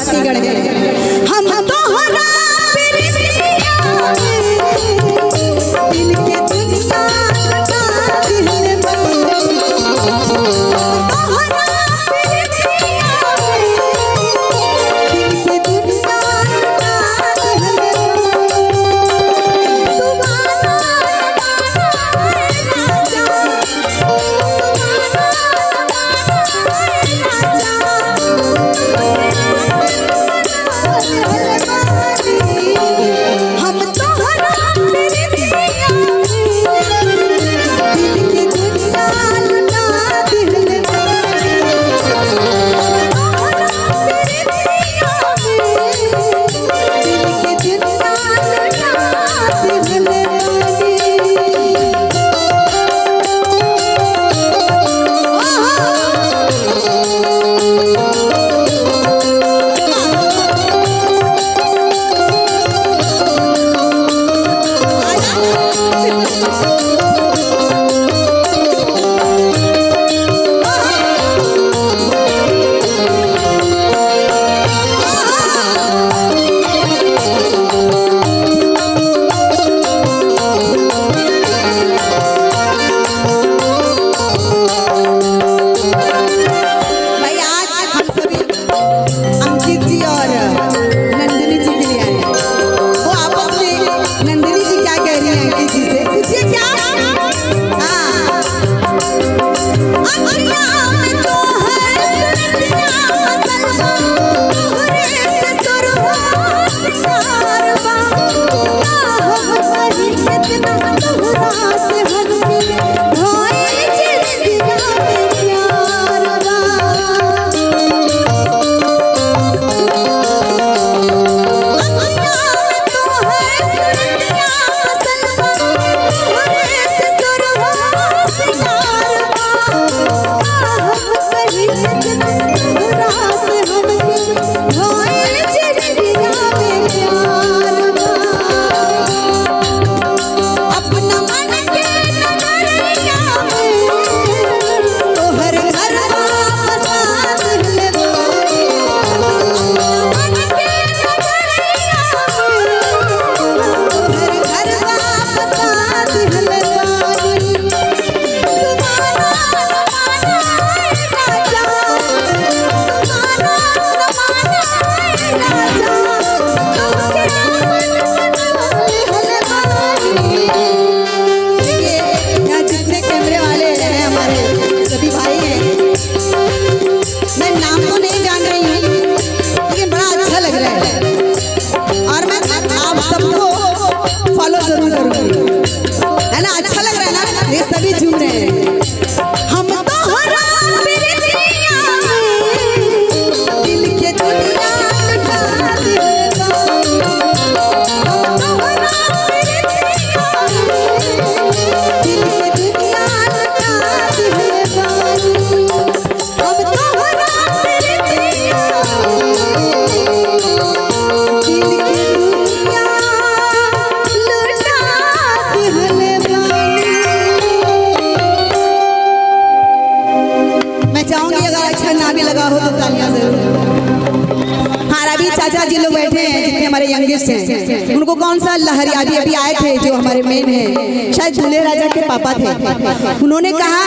बारातीगढ़ है। हम तोहरा प्रीतिया में दिल के दुनिया लगा दिल तोहरा प्रीतिया में दिल के दुनिया लगा दिल चाचा जी लोग बैठे हैं जितने हमारे यंगेस्ट हैं, उनको कौन सा लहरिया अभी आए थे जो हमारे मेन है, शायद दूल्हे राजा के पापा थे। उन्होंने कहा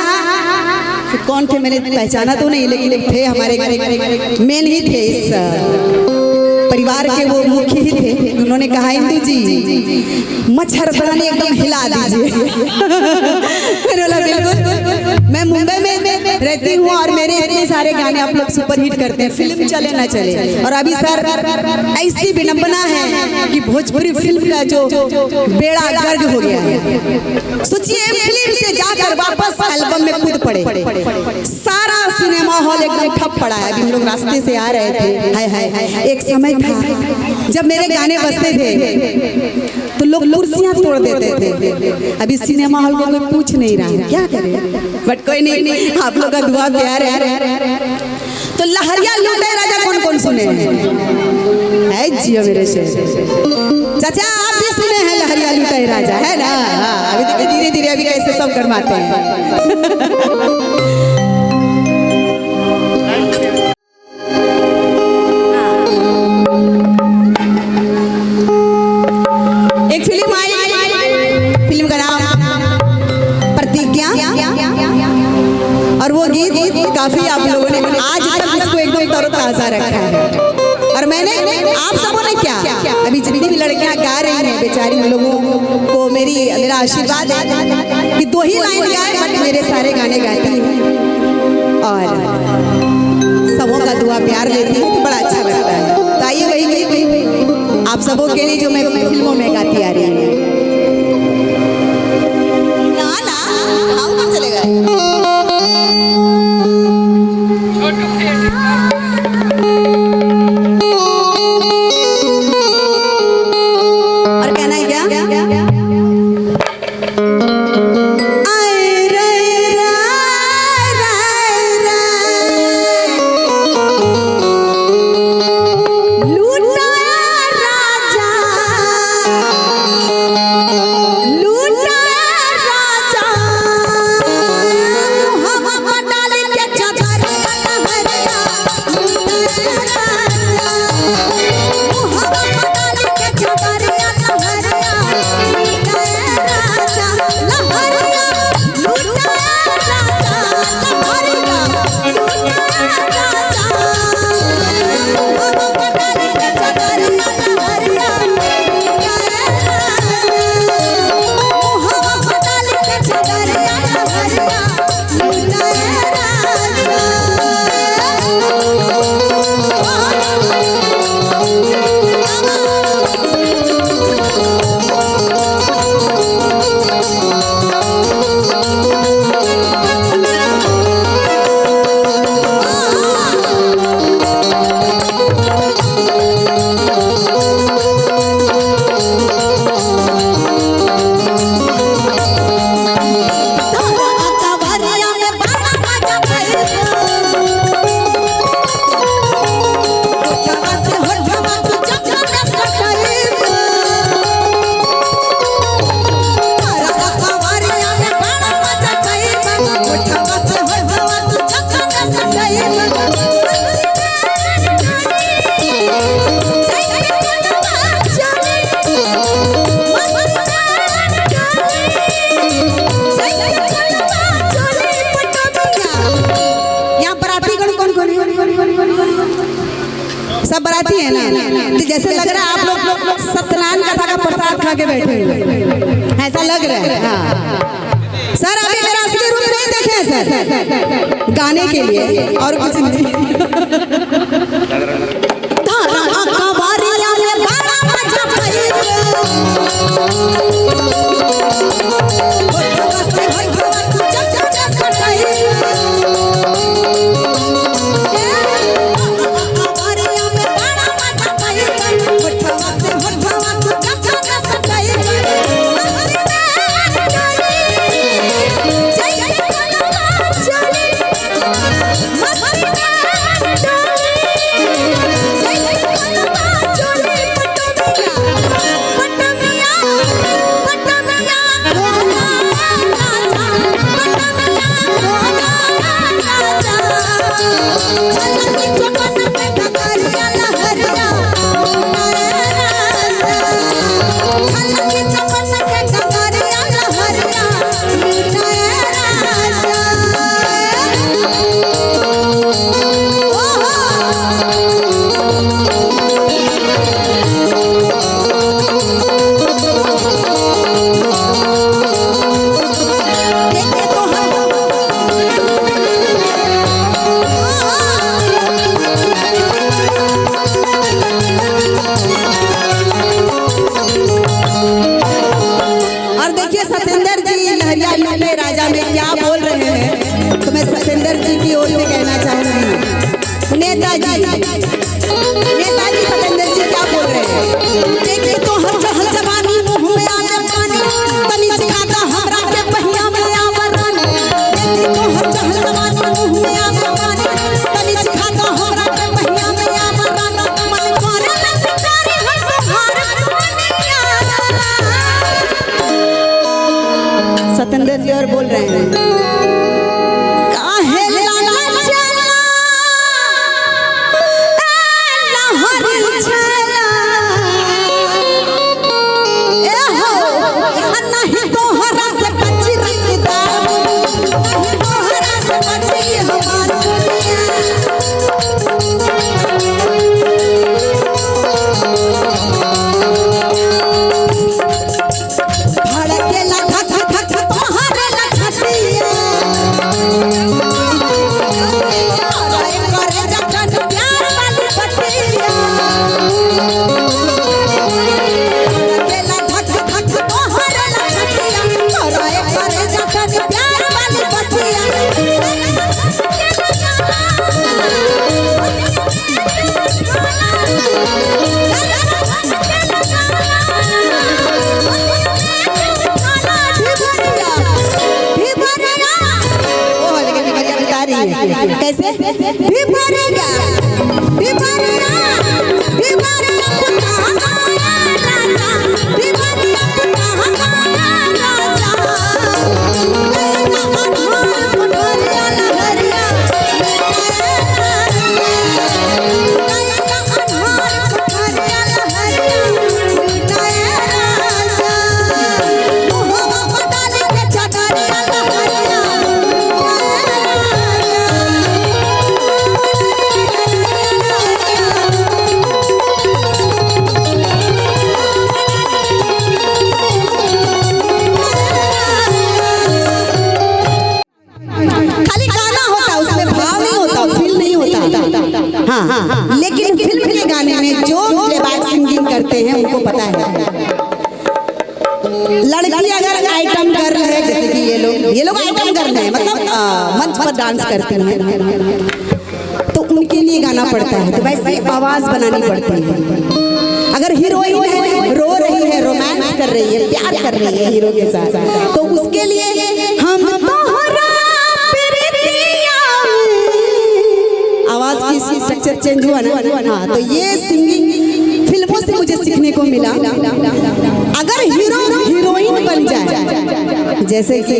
कि कौन थे, मैंने पहचाना तो नहीं, लेकिन थे हमारे मेन ही थे, इस परिवार के वो मुख्य ही थे। उन्होंने कहा इंदू जी मच्छरदानी एकदम हिला दीजिए। मैंने बोला बिल्कुल, मैं मुंबई में रहती हूँ और मेरे इतने सारे गाने आप लोग सुपर हिट करते हैं, फिल्म चले ना चले। और अभी सर ऐसी विडंबना है कि भोजपुरी फिल्म का जो बेड़ा गर्क हो गया है। सोचिए फिल्म से जाकर वापस एल्बम में कूद पड़े, सारा सिनेमा हॉल एकदम ठप पड़ा है। अभी हम लोग रास्ते से आ रहे थे, हाय हाय हाय, एक समय था जब मेरे गाने बजते थे तो लोग कुर्सियां तोड़ देते थे। अभी सिनेमा हॉल को कोई पूछ नहीं रहा है, क्या करें, बट कोई नहीं, आप लोग का दुआ प्यार है। तो लहरिया लूटे राजा कौन कौन सुने हैं? जियो मेरे शेर चाचा, आप भी सुने हैं लहरिया लूटे राजा, है ना? हाँ, अभी देखिए धीरे धीरे अभी कैसे सब गरमाते हैं। अभी जितनी भी लड़कियां गा रही हैं बेचारी, उन लोगों को मेरा आशीर्वाद है कि 2 ही लाइन गाए बट मेरे सारे गाने गाती हैं और सबों का दुआ प्यार लेती है तो बड़ा अच्छा लगता है। तो आइए वही आप सबों के लिए जो मैं फिल्मों में गाती आ रही हूँ। सब बराती है ना, तो जैसे लग रहा है आप लोग सत्यनारायण कथा का प्रसाद खा के बैठे हुए, ऐसा लग रहा है। हाँ सर, अभी मेरा असली रूप नहीं देखे सर गाने के लिए और कुछ नहीं। बनते हैं उनको पता है। लड़की अगर आइटम गर्ल है, जैसे कि ये लोग आइटम गर्ल है, मतलब मंच पर डांस करती हैं, तो उनके लिए गाना पड़ता है, तो वैसे आवाज बनानी पड़ती है। अगर हीरोइन है, रो रही है, रोमांस कर रही है, प्यार कर रही है हीरो के साथ, तो उसके लिए हम आवाज की स्ट्रक्चर चेंज हुआ ना। हाँ, तो ये सिंगिंग फिल्मों से मुझे सीखने को मिला। अगर हीरो हीरोइन बन जाए, जैसे कि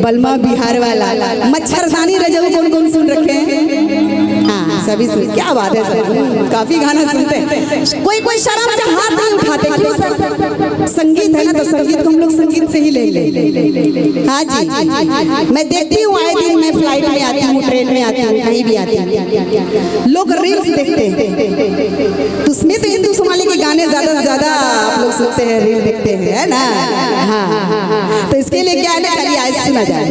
बलमा बिहार वाला, मच्छरदानी रजऊ, कौन कौन सुन रखे हैं? हाँ, सभी सुन। क्या बात है सर, काफी गाना सुनते हैं। कोई कोई शर्म से हाथ नहीं उठाते, क्यों सर? संगीत है ना, तो संगीत को हम लोग संगीत से ही ले ले। हाँ जी, मैं देखती हूँ आए दिन, मैं फ्लाइट में आती हूँ, ट्रेन में आती हूँ, कहीं भी आती हूँ, लोग रील्स देखते हैं, तो उसमें तो हिंदू सोमाली के गाने ज्यादा से ज्यादा आप लोग सुनते हैं, रील देखते हैं, है ना? हाँ, तो इसके लिए क्या है ना, चलिए आज सुना जाए।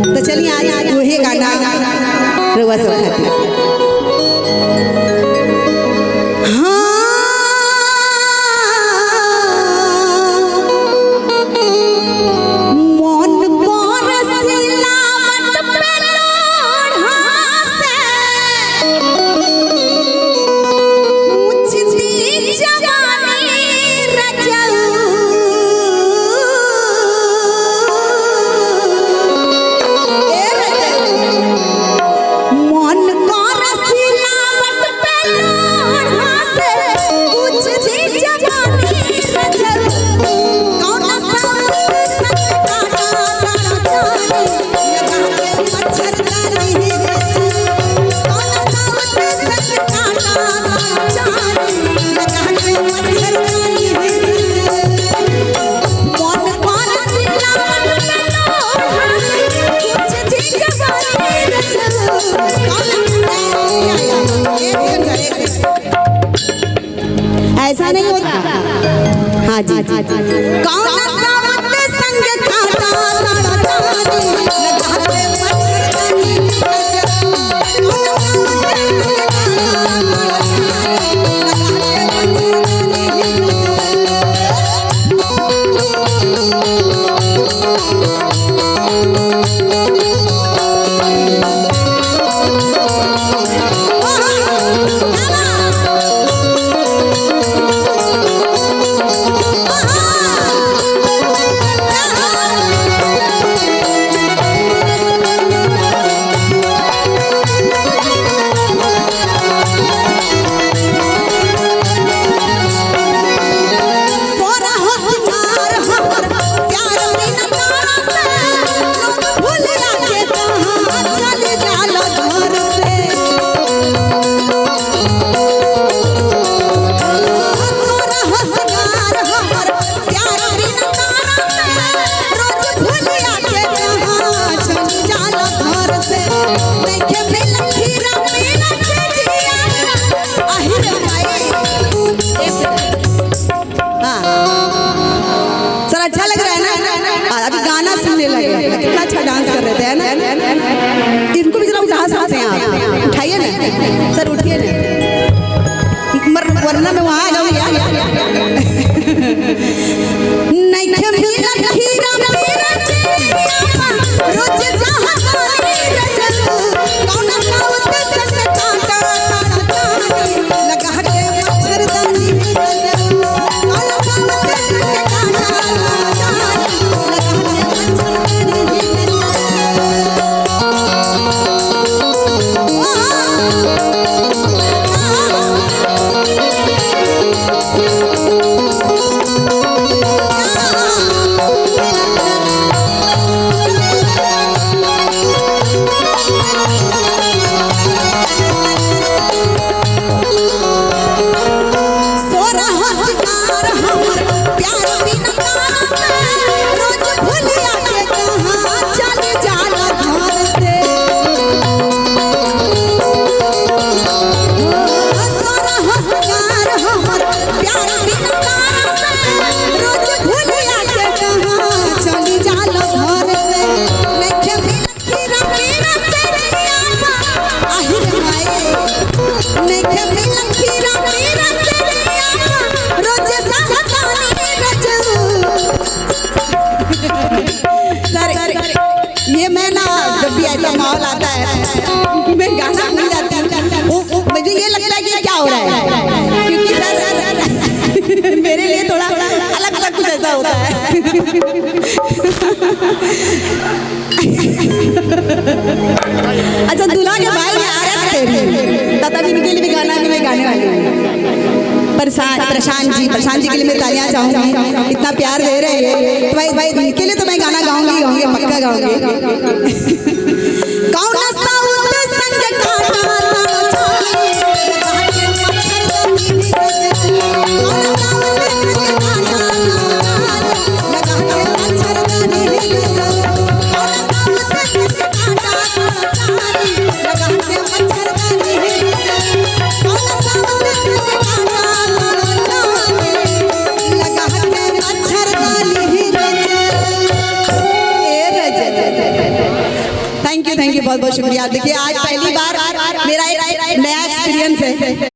तो चलिए आज वही गाना रउआ सब खातिर। ऐसा नहीं होता। हाँ जी, कौन सावत संग खाता अच्छा दूल्हा के भाई में आ रहा तेरी तब इनके लिए भी गाना भी मैं गाने वाली हूँ। प्रशांत जी के लिए मैं तालियां चाहूंगी, इतना प्यार दे रहे हैं तो भाई इनके लिए तो मैं गाना गाऊंगी पक्का गाऊंगी। थैंक यू बहुत बहुत शुक्रिया। देखिए आज पहली बार